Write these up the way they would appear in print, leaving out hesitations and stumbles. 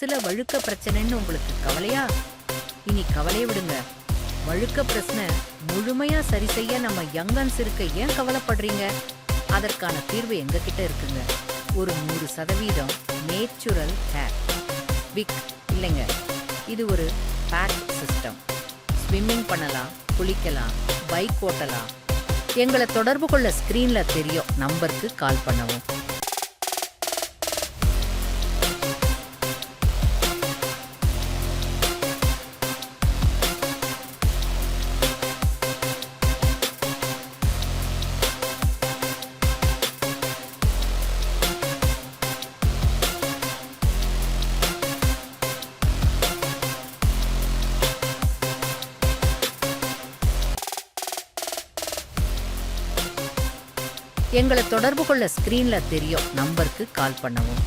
மனசுல வழுக்க பிரச்சனைன்னு உங்களுக்கு கவலையா? இனி கவலையை விடுங்க. வழுக்க பிரச்சனை முழுமையா சரி செய்ய நம்ம யங்கன்ஸ் இருக்க ஏன் கவலைப்படுறீங்க? அதற்கான தீர்வு எங்ககிட்ட இருக்குங்க. ஒரு 100% நேச்சுரல் ஹேர் விக் இல்லைங்க. இது ஒரு பேக் சிஸ்டம். ஸ்விம்மிங் பண்ணலாம், குளிக்கலாம், பைக் ஓட்டலாம். எங்களை தொடர்பு கொள்ள ஸ்கிரீன்ல தெரியும் நம்பருக்கு கால் பண்ணவும். எங்களை தொடர்பு கொள்ள ஸ்கிரீன்ல தெரியும் நம்பருக்கு கால் பண்ணவும்.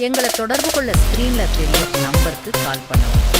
எங்களை தொடர்பு கொள்ள ஸ்கிரீன்ல தெரியும் நம்பருக்கு கால் பண்ணவும்.